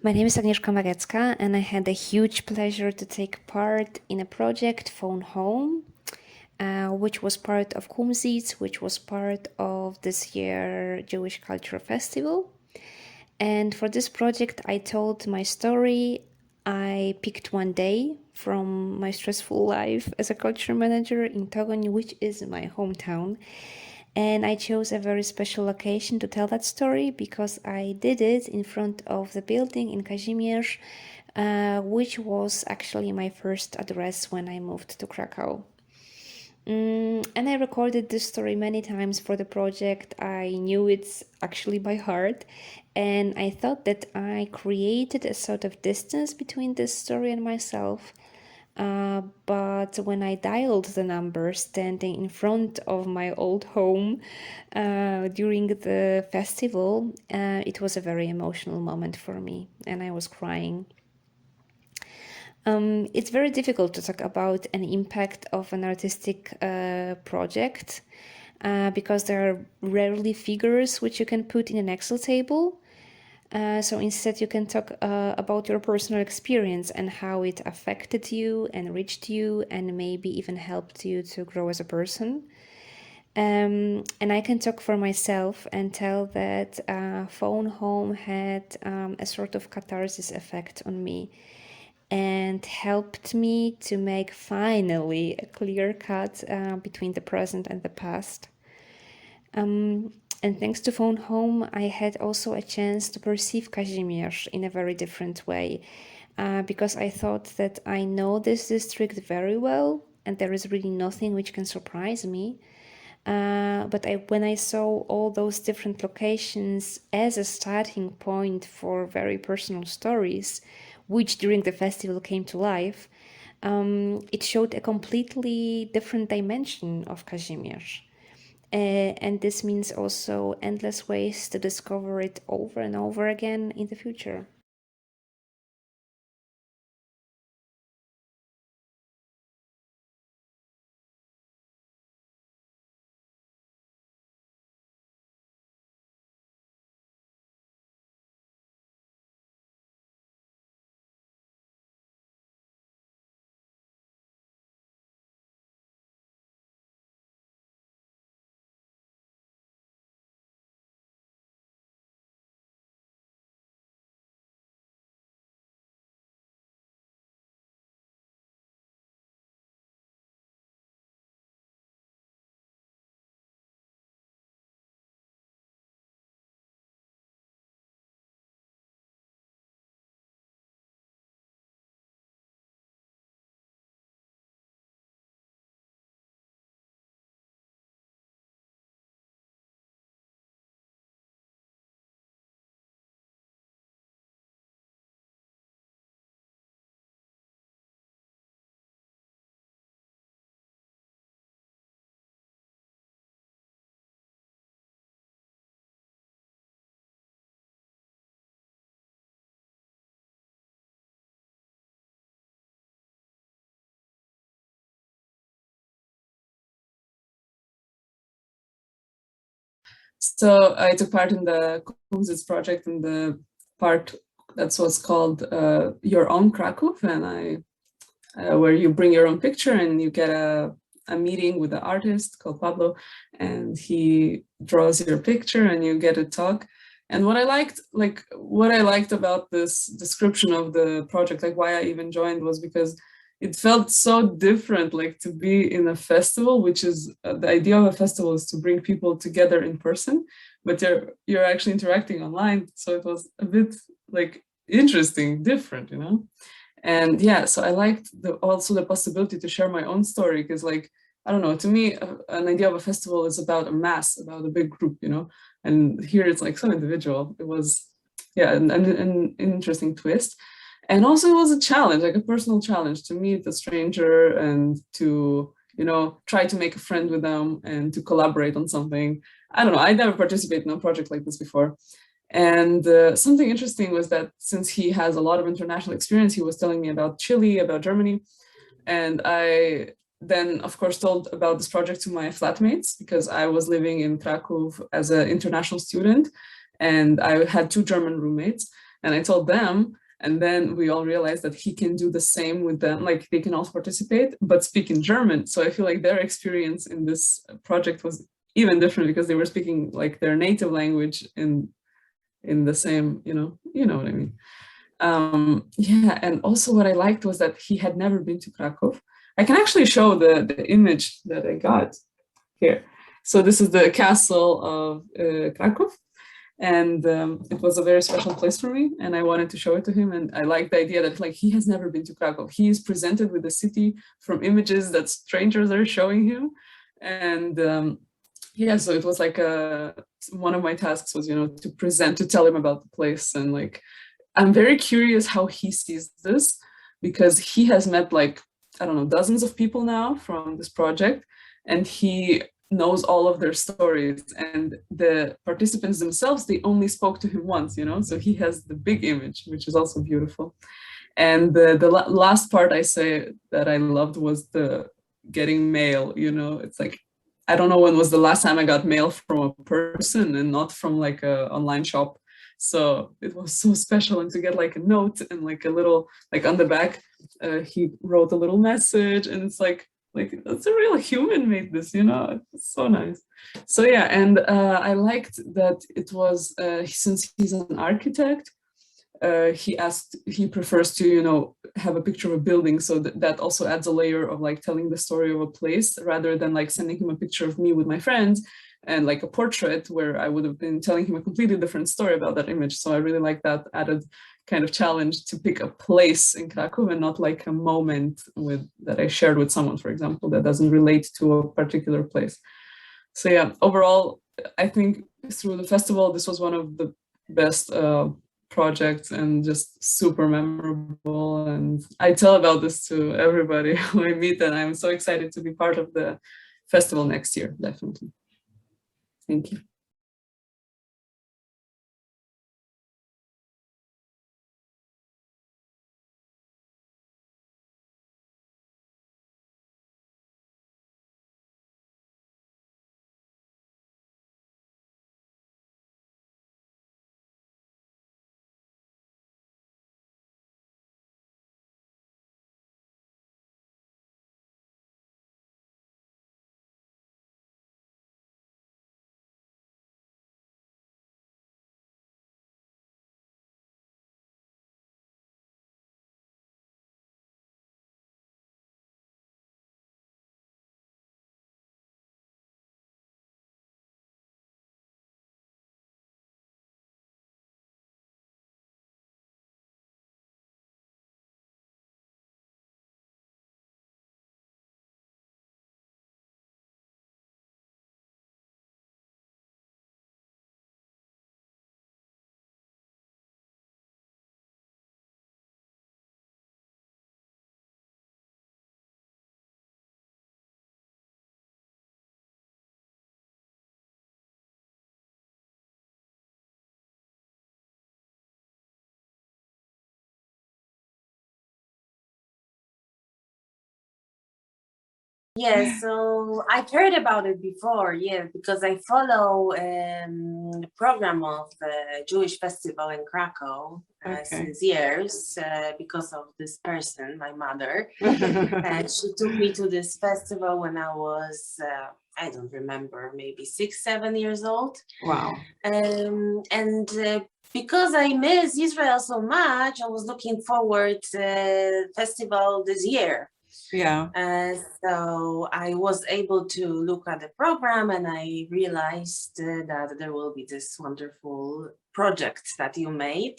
My name is Agnieszka Magecka, and I had a huge pleasure to take part in a project, Phone Home, which was part of Kumzits, which was part of this year Jewish Cultural Festival. And for this project, I told my story. I picked one day from my stressful life as a culture manager in Togoń, which is my hometown. And I chose a very special location to tell that story because I did it in front of the building in Kazimierz, which was actually my first address when I moved to Krakow. And I recorded this story many times for the project. I knew it actually by heart, and I thought that I created a sort of distance between this story and myself. But when I dialed the number standing in front of my old home during the festival, it was a very emotional moment for me, and I was crying. It's very difficult to talk about an impact of an artistic project because there are rarely figures which you can put in an Excel table. So instead, you can talk about your personal experience and how it affected you, enriched you, and maybe even helped you to grow as a person. And I can talk for myself and tell that Phone Home had a sort of catharsis effect on me and helped me to make finally a clear cut between the present and the past. And thanks to Phone Home, I had also a chance to perceive Kazimierz in a very different way, because I thought that I know this district very well, and there is really nothing which can surprise me. But when I saw all those different locations as a starting point for very personal stories, which during the festival came to life, it showed a completely different dimension of Kazimierz. And this means also endless ways to discover it over and over again in the future. So I took part in the Kumzits project in the part that's what's called Your Own Kraków, and where you bring your own picture and you get a meeting with the artist called Paweł, and he draws your picture and you get a talk. And what I liked about this description of the project, like why I even joined, was because it felt so different, like to be in a festival, which is the idea of a festival is to bring people together in person, but you're actually interacting online. So it was a bit like interesting, different, you know? And yeah, so I liked also the possibility to share my own story, because like, I don't know, to me, an idea of a festival is about a mass, about a big group, you know? And here it's like so individual. It was, yeah, an interesting twist. And also it was a challenge, like a personal challenge to meet a stranger and to, you know, try to make a friend with them and to collaborate on something. I don't know, I never participated in a project like this before. And something interesting was that since he has a lot of international experience, he was telling me about Chile, about Germany. And I then, of course, told about this project to my flatmates because I was living in Krakow as an international student and I had two German roommates. And I told them, and then we all realized that he can do the same with them, like they can also participate, but speak in German. So I feel like their experience in this project was even different because they were speaking like their native language in the same, you know what I mean. Yeah, and also what I liked was that he had never been to Krakow. I can actually show the image that I got here. So this is the castle of Krakow. And it was a very special place for me, and I wanted to show it to him. And I like the idea that like he has never been to Krakow. He is presented with the city from images that strangers are showing him. And yeah, so it was like one of my tasks was, to tell him about the place. And like, I'm very curious how he sees this, because he has met like, I don't know, dozens of people now from this project, and he knows all of their stories, and the participants themselves, they only spoke to him once, so he has the big image, which is also beautiful. And the last part I say that I loved was the getting mail. It's like, I don't know when was the last time I got mail from a person and not from like a online shop. So it was so special, and to get like a note and like a little, like on the back, he wrote a little message, and it's like that's a real human made this, it's so nice. So yeah, and I liked that it was, since he's an architect, he prefers to, have a picture of a building, so that also adds a layer of like telling the story of a place, rather than like sending him a picture of me with my friends and like a portrait where I would have been telling him a completely different story about that image. So I really like that added kind of challenge to pick a place in Krakow and not like a moment that I shared with someone, for example, that doesn't relate to a particular place. So yeah, overall, I think through the festival, this was one of the best projects and just super memorable. And I tell about this to everybody who I meet, and I'm so excited to be part of the festival next year, definitely. Thank you. Yeah, so I've heard about it before, yeah, because I follow the program of the Jewish festival in Krakow since years because of this person, my mother. And she took me to this festival when I was, I don't remember, maybe 6, 7 years old. Wow. And because I miss Israel so much, I was looking forward to the festival this year. Yeah. So I was able to look at the program, and I realized that there will be this wonderful project that you made.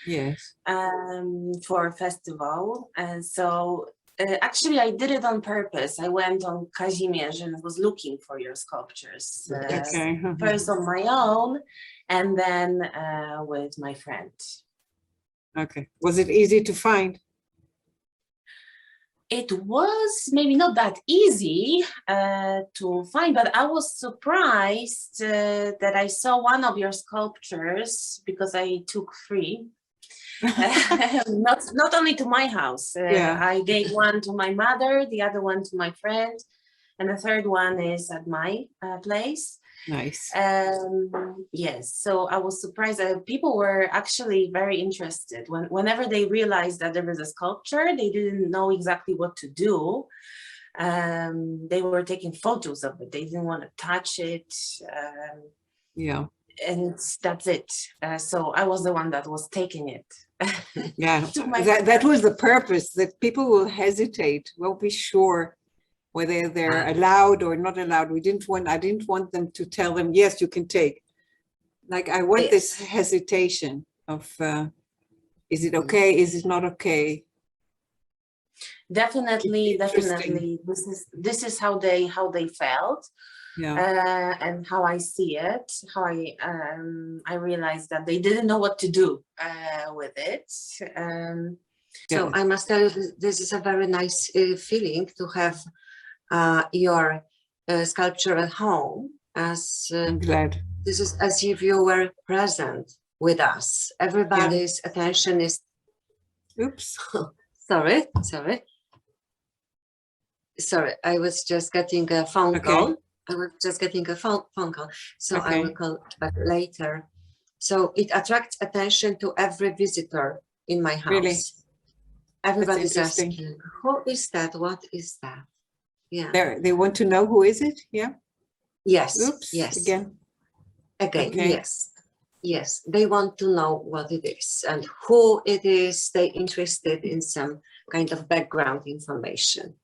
Yes. For a festival. So actually I did it on purpose. I went on Kazimierz and was looking for your sculptures. First on my own, and then with my friend. Okay. Was it easy to find? It was maybe not that easy to find, but I was surprised that I saw one of your sculptures because I took 3. Not only to my house. I gave one to my mother, the other one to my friend, and the third one is at my place. Nice. Yes, so I was surprised that people were actually very interested. Whenever they realized that there was a sculpture, they didn't know exactly what to do. They were taking photos of it. They didn't want to touch it. Yeah. And that's it. So I was the one that was taking it. Yeah, To my that was the purpose, that people will hesitate, won't be sure whether they're allowed or not allowed. I didn't want them to tell them, yes, you can take. Like, I want this hesitation of, is it okay? Is it not okay? Definitely. This is how they felt. Yeah. And how I see it, how I realized that they didn't know what to do with it. So I must tell you, this is a very nice feeling to have your sculpture at home, as I'm glad. this is as if you were present with us. Everybody's attention is. Oops. Sorry. I was just getting a phone call. I was just getting a phone call, so I will call back later. So it attracts attention to every visitor in my house. Really? Everybody's asking, who is that? What is that? Yeah. They want to know who is it? Yeah. Yes. Oops. Yes. Again. Yes. Yes. They want to know what it is and who it is. They're interested in some kind of background information.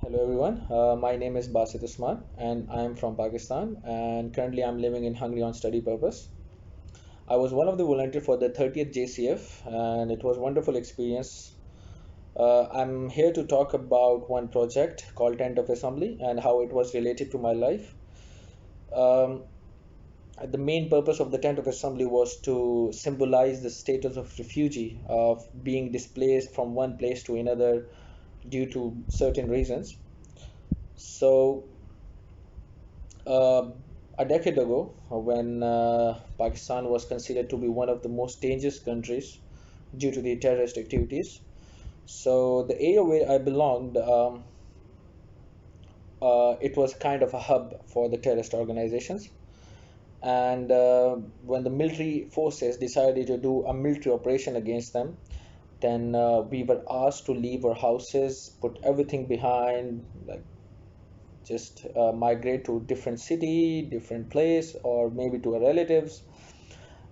Hello everyone, my name is Basit Usman and I am from Pakistan, and currently I'm living in Hungary on study purpose. I was one of the volunteers for the 30th JCF and it was a wonderful experience. I'm here to talk about one project called Tent of Assembly and how it was related to my life. Um, the main purpose of the Tent of Assembly was to symbolize the status of refugee, of being displaced from one place to another due to certain reasons. So a decade ago, when Pakistan was considered to be one of the most dangerous countries due to the terrorist activities, so the area where I belonged, it was kind of a hub for the terrorist organizations. And when the military forces decided to do a military operation against them, then we were asked to leave our houses, put everything behind, like just migrate to different city, different place, or maybe to our relatives.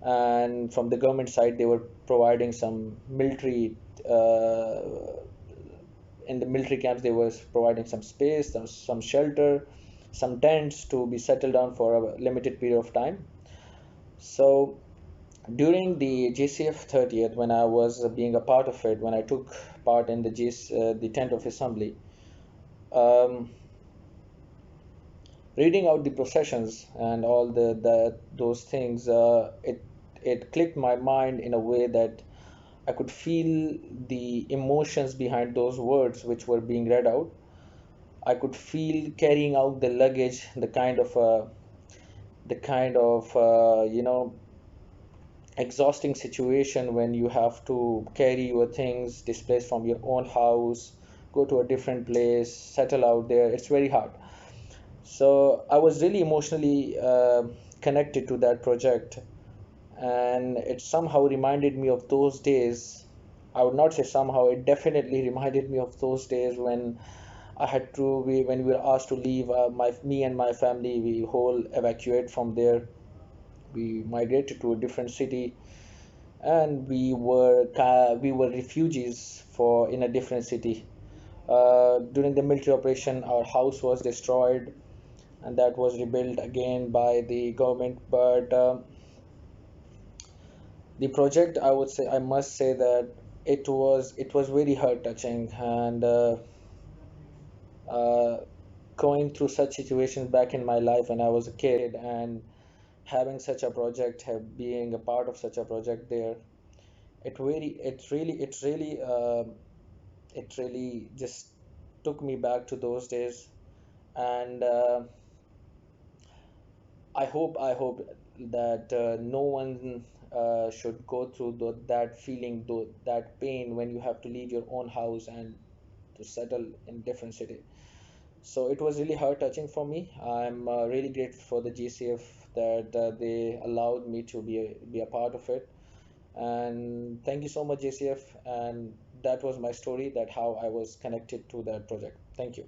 And from the government side, they were providing some military in the military camps. They were providing some space, some shelter, some tents to be settled down for a limited period of time. So during the JCF 30th, when I was being a part of it, when I took part in the tent of assembly, reading out the processions and all those things, it clicked my mind in a way that I could feel the emotions behind those words which were being read out. I could feel carrying out the luggage, the kind of exhausting situation when you have to carry your things displaced from your own house, go to a different place, settle out there. It's very hard. So I was really emotionally connected to that project, and it somehow reminded me of those days. I would not say somehow, it definitely reminded me of those days when I had to, when we were asked to leave, me and my family, we whole evacuate from there. We migrated to a different city, and we were refugees for in a different city. During the military operation, our house was destroyed, and that was rebuilt again by the government. But the project, I must say that it was very heart touching, and uh, going through such situations back in my life when I was a kid, and having such a project, being a part of such a project there, it really just took me back to those days. And I hope that no one should go through that feeling, that pain when you have to leave your own house and to settle in different city. So it was really heart touching for me. I'm really grateful for the GCF that they allowed me to be a part of it. And thank you so much, JCF. And that was my story, that how I was connected to that project. Thank you.